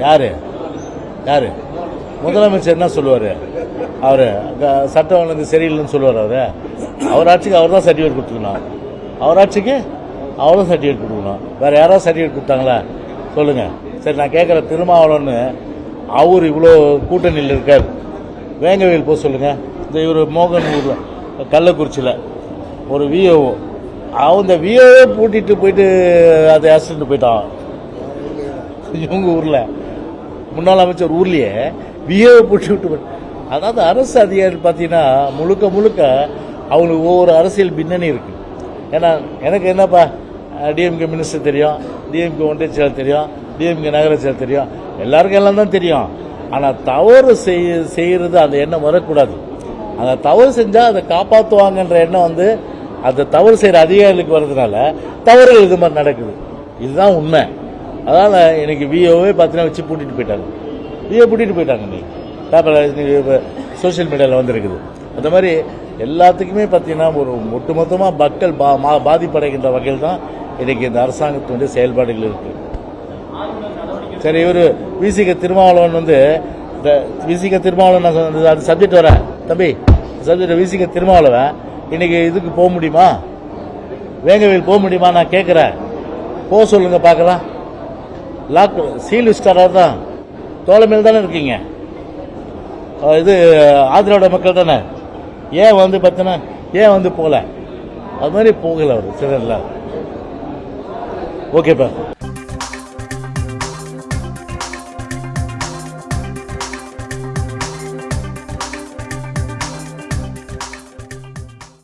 யாரு யாரு முதலமைச்சர் என்ன சொல்லுவார்? அவர் சட்டம் ஒழுங்கு சரியில்லைன்னு சொல்லுவார். அவர் ஆட்சிக்கு அவர் தான் சர்டிஃபிகேட் கொடுத்துக்கணும். அவர் ஆட்சிக்கு அவர் தான் சர்டிஃபிகேட் கொடுக்கணும். வேறு யாராவது சர்டிஃபிகேட் கொடுத்தாங்களா சொல்லுங்கள். சரி, நான் கேட்குற திருமாவளவன்னு அவர் இவ்வளோ கூட்டணியில் இருக்கார். வேங்கவேல் போக சொல்லுங்கள். இந்த இவர் மோகன் ஊரில் கள்ளக்குறிச்சியில் ஒரு விஓ, அந்த விஓவே பூட்டிட்டு போயிட்டு அதை ஆக்சிடென்ட் போயிட்டான். இவங்க ஊரில் முன்னாள் அமைச்சர் ஊர்லேயே விஓவை பூட்டி விட்டு போயிட்டு. அதாவது அரசு அதிகாரிகள் பார்த்தீங்கன்னா முழுக்க முழுக்க அவங்களுக்கு ஒவ்வொரு அரசியல் பின்னணி இருக்குது. ஏன்னா எனக்கு என்னப்பா டிஎம்கே மினிஸ்டர் தெரியும், டிஎம்கே ஒன்றிய செயலர் தெரியும், டிஎம்கே நகர செயலர் தெரியும், எல்லாருக்கும் எல்லாம் தான் தெரியும். ஆனால் தவறு செய்கிறது அந்த எண்ணம் வரக்கூடாது. அந்த தவறு செஞ்சால் அதை காப்பாற்றுவாங்கன்ற எண்ணம் அந்த தவறு செய்கிற அதிகாரிகளுக்கு வர்றதுனால தவறுகள் இது மாதிரி நடக்குது. இதுதான் உண்மை. அதனால் எனக்கு விஓவே பார்த்தீங்கன்னா வச்சு பூட்டிட்டு போயிட்டாங்க. விஓ பூட்டிட்டு போயிட்டாங்க. பேப்பர் சோஷியல் மீடியாவில் வந்துருக்குது. அந்த மாதிரி எல்லாத்துக்குமே பார்த்தீங்கன்னா ஒரு ஒட்டுமொத்தமாக மக்கள் பாதிப்படைகின்ற வகையில் தான் இன்றைக்கி இந்த அரசாங்கத்தினுடைய செயல்பாடுகள் இருக்குது. சரி, இவர் விசிக திருமாவளவன் இந்த விசிக திருமாவளவன் அது சப்ஜெக்ட் வர தம்பி சப்ஜெக்ட் விசிக திருமாவளவன் இன்னைக்கு இதுக்கு போக முடியுமா? வேங்கவேல் போக முடியுமா? நான் கேட்குறேன். போக சொல்லுங்க பார்க்கலாம். லாக் சீல் ஸ்டாராக தான் தோழமையில் தானே இருக்கீங்க. இது ஆதரவோட மக்கள் தானே. ஏன் பார்த்தீங்கன்னா ஏன் போகல? அது மாதிரி போகல அவர். சரி, ஓகேப்பா.